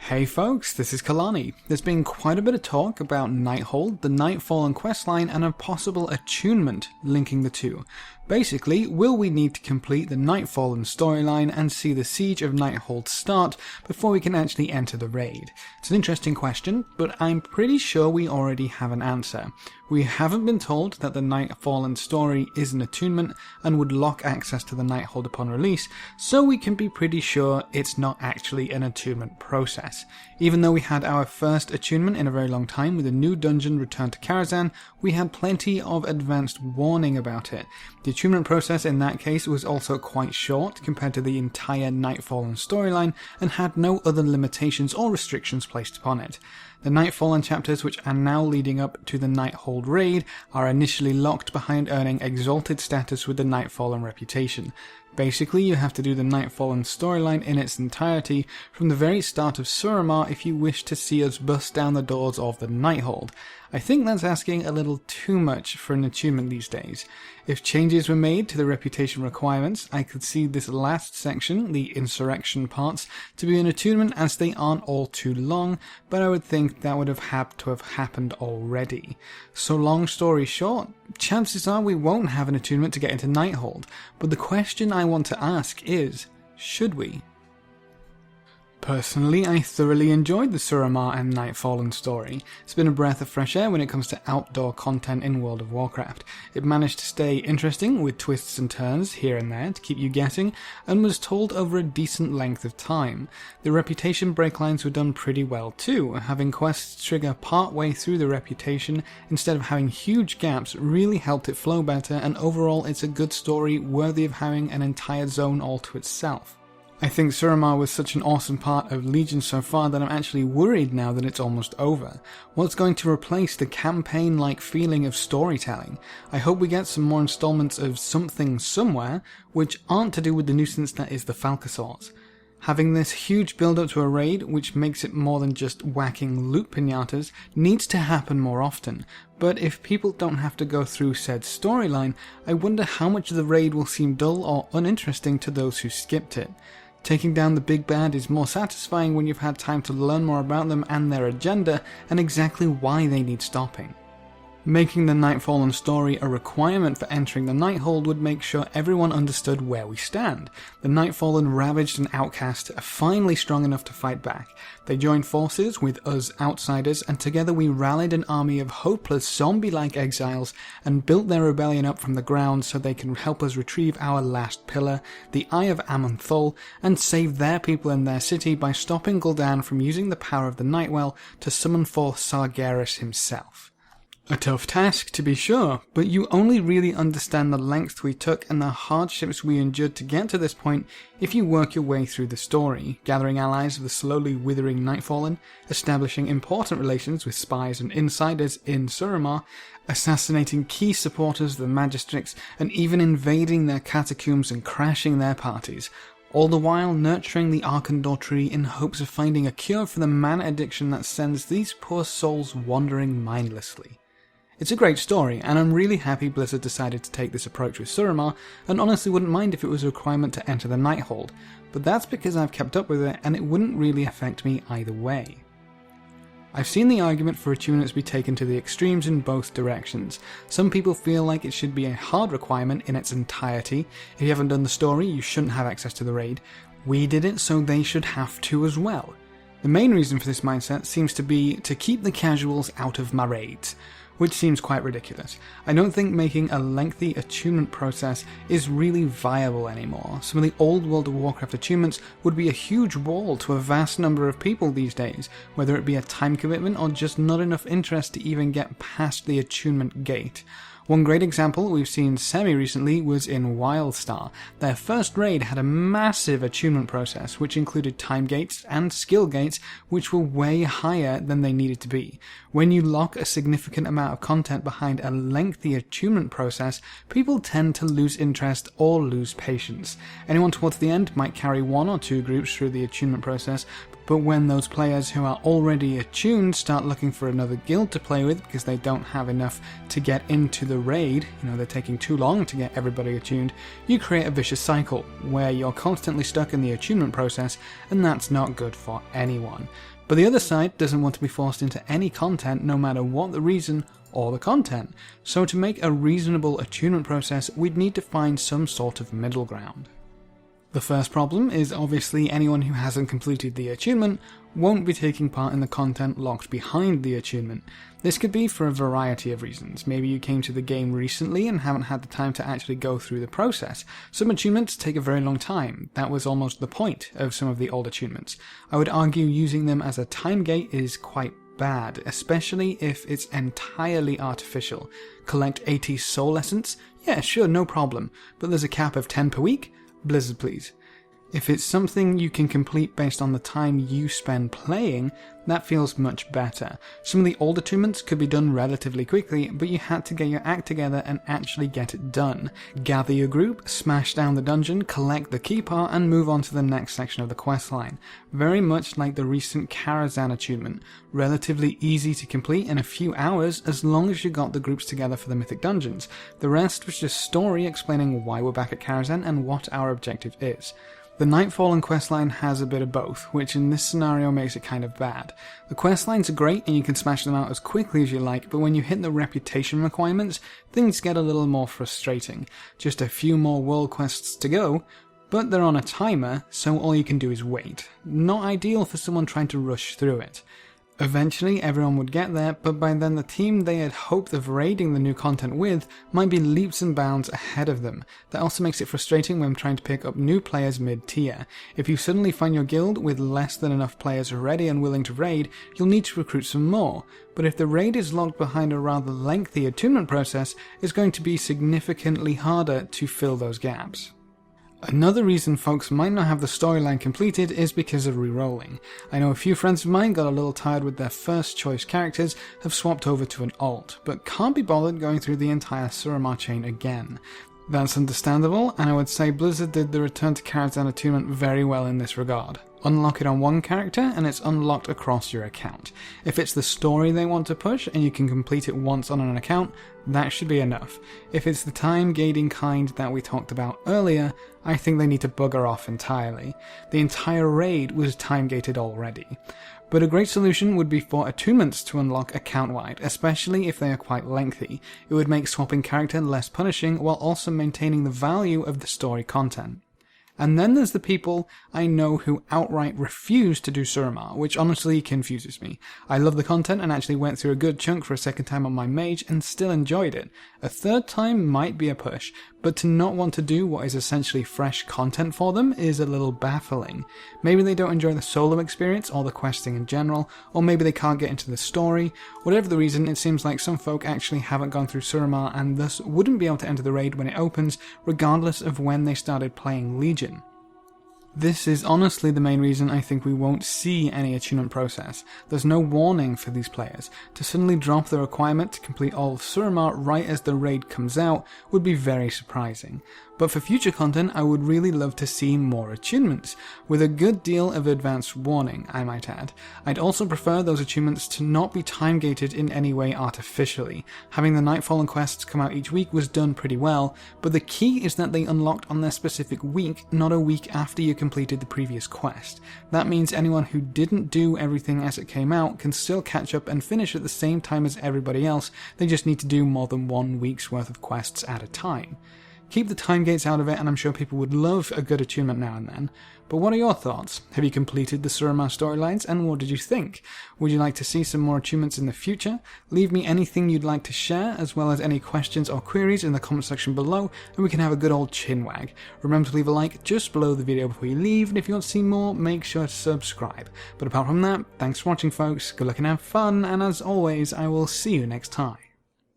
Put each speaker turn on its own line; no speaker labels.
Hey folks, this is Kalani. There's been quite a bit of talk about Nighthold, the Nightfallen questline, and a possible attunement linking the two. Basically, will we need to complete the Nightfallen storyline and see the siege of Nighthold start before we can actually enter the raid? It's an interesting question, but I'm pretty sure we already have an answer. We haven't been told that the Nightfallen story is an attunement and would lock access to the Nighthold upon release, so we can be pretty sure it's not actually an attunement process. Even though we had our first attunement in a very long time with a new dungeon Return to Karazhan, we had plenty of advanced warning about it. The attunement process in that case was also quite short compared to the entire Nightfallen storyline and had no other limitations or restrictions placed upon it. The Nightfallen chapters, which are now leading up to the Nighthold raid, are initially locked behind earning exalted status with the Nightfallen reputation. Basically, you have to do the Nightfallen storyline in its entirety from the very start of Suramar if you wish to see us bust down the doors of the Nighthold. I think that's asking a little too much for an attunement these days. If changes were made to the reputation requirements, I could see this last section, the insurrection parts, to be an attunement as they aren't all too long, but I would think that would have had to have happened already. So long story short, chances are we won't have an attunement to get into Nighthold, but the question I want to ask is, should we? Personally, I thoroughly enjoyed the Suramar and Nightfallen story. It's been a breath of fresh air when it comes to outdoor content in World of Warcraft. It managed to stay interesting with twists and turns here and there to keep you guessing, and was told over a decent length of time. The reputation breaklines were done pretty well too, having quests trigger part way through the reputation instead of having huge gaps really helped it flow better, and overall it's a good story worthy of having an entire zone all to itself. I think Suramar was such an awesome part of Legion so far that I'm actually worried now that it's almost over. What's going to replace the campaign-like feeling of storytelling? I hope we get some more installments of something somewhere, which aren't to do with the nuisance that is the Falcasaurs. Having this huge build-up to a raid, which makes it more than just whacking loot pinatas, needs to happen more often, but if people don't have to go through said storyline, I wonder how much of the raid will seem dull or uninteresting to those who skipped it. Taking down the big bad is more satisfying when you've had time to learn more about them and their agenda, and exactly why they need stopping. Making the Nightfallen story a requirement for entering the Nighthold would make sure everyone understood where we stand. The Nightfallen ravaged and outcast are finally strong enough to fight back. They joined forces with us outsiders, and together we rallied an army of hopeless zombie-like exiles and built their rebellion up from the ground so they can help us retrieve our last pillar, the Eye of Aman'Thul, and save their people in their city by stopping Gul'dan from using the power of the Nightwell to summon forth Sargeras himself. A tough task, to be sure, but you only really understand the length we took and the hardships we endured to get to this point if you work your way through the story, gathering allies of the slowly withering Nightfallen, establishing important relations with spies and insiders in Suramar, assassinating key supporters of the Magistrix, and even invading their catacombs and crashing their parties, all the while nurturing the Arkandor tree in hopes of finding a cure for the mana addiction that sends these poor souls wandering mindlessly. It's a great story, and I'm really happy Blizzard decided to take this approach with Suramar, and honestly wouldn't mind if it was a requirement to enter the Nighthold, but that's because I've kept up with it and it wouldn't really affect me either way. I've seen the argument for attunements be taken to the extremes in both directions. Some people feel like it should be a hard requirement in its entirety. If you haven't done the story, you shouldn't have access to the raid. We did it, so they should have to as well. The main reason for this mindset seems to be to keep the casuals out of my raids, which seems quite ridiculous. I don't think making a lengthy attunement process is really viable anymore. Some of the old World of Warcraft attunements would be a huge wall to a vast number of people these days, whether it be a time commitment or just not enough interest to even get past the attunement gate. One great example we've seen semi-recently was in Wildstar. Their first raid had a massive attunement process, which included time gates and skill gates, which were way higher than they needed to be. When you lock a significant amount of content behind a lengthy attunement process, people tend to lose interest or lose patience. Anyone towards the end might carry one or two groups through the attunement process, but when those players who are already attuned start looking for another guild to play with because they don't have enough to get into the raid, they're taking too long to get everybody attuned, you create a vicious cycle where you're constantly stuck in the attunement process, and that's not good for anyone. But the other side doesn't want to be forced into any content no matter what the reason or the content. So to make a reasonable attunement process, we'd need to find some sort of middle ground. The first problem is obviously anyone who hasn't completed the attunement won't be taking part in the content locked behind the attunement. This could be for a variety of reasons. Maybe you came to the game recently and haven't had the time to actually go through the process. Some attunements take a very long time. That was almost the point of some of the old attunements. I would argue using them as a time gate is quite bad, especially if it's entirely artificial. Collect 80 soul essence? Yeah, sure, no problem. But there's a cap of 10 per week? Blizzard, please. If it's something you can complete based on the time you spend playing, that feels much better. Some of the old attunements could be done relatively quickly, but you had to get your act together and actually get it done. Gather your group, smash down the dungeon, collect the key part, and move on to the next section of the questline. Very much like the recent Karazhan attunement. Relatively easy to complete in a few hours as long as you got the groups together for the mythic dungeons. The rest was just story explaining why we're back at Karazhan and what our objective is. The Nighthold questline has a bit of both, which in this scenario makes it kind of bad. The questlines are great and you can smash them out as quickly as you like, but when you hit the reputation requirements, things get a little more frustrating. Just a few more world quests to go, but they're on a timer, so all you can do is wait. Not ideal for someone trying to rush through it. Eventually everyone would get there, but by then the team they had hoped of raiding the new content with might be leaps and bounds ahead of them. That also makes it frustrating when trying to pick up new players mid-tier. If you suddenly find your guild with less than enough players ready and willing to raid, you'll need to recruit some more. But if the raid is locked behind a rather lengthy attunement process, it's going to be significantly harder to fill those gaps. Another reason folks might not have the storyline completed is because of rerolling. I know a few friends of mine got a little tired with their first choice characters, have swapped over to an alt, but can't be bothered going through the entire Suramar chain again. That's understandable, and I would say Blizzard did the Return to Karazhan attunement very well in this regard. Unlock it on one character and it's unlocked across your account. If it's the story they want to push and you can complete it once on an account, that should be enough. If it's the time gating kind that we talked about earlier, I think they need to bugger off entirely. The entire raid was time gated already. But a great solution would be for attunements to unlock account-wide, especially if they are quite lengthy. It would make swapping character less punishing while also maintaining the value of the story content. And then there's the people I know who outright refuse to do Suramar, which honestly confuses me. I love the content and actually went through a good chunk for a second time on my mage and still enjoyed it. A third time might be a push, but to not want to do what is essentially fresh content for them is a little baffling. Maybe they don't enjoy the solo experience or the questing in general, or maybe they can't get into the story. Whatever the reason, it seems like some folk actually haven't gone through Suramar and thus wouldn't be able to enter the raid when it opens, regardless of when they started playing Legion. This is honestly the main reason I think we won't see any attunement process. There's no warning for these players. To suddenly drop the requirement to complete all of Suramar right as the raid comes out would be very surprising. But for future content, I would really love to see more attunements, with a good deal of advanced warning, I might add. I'd also prefer those attunements to not be time-gated in any way artificially. Having the Nighthold quests come out each week was done pretty well, but the key is that they unlocked on their specific week, not a week after you completed the previous quest. That means anyone who didn't do everything as it came out can still catch up and finish at the same time as everybody else, they just need to do more than 1 week's worth of quests at a time. Keep the time gates out of it and I'm sure people would love a good attunement now and then. But what are your thoughts? Have you completed the Suramar storylines and what did you think? Would you like to see some more attunements in the future? Leave me anything you'd like to share as well as any questions or queries in the comment section below and we can have a good old chinwag. Remember to leave a like just below the video before you leave, and if you want to see more, make sure to subscribe. But apart from that, thanks for watching folks, good luck and have fun, and as always, I will see you next time.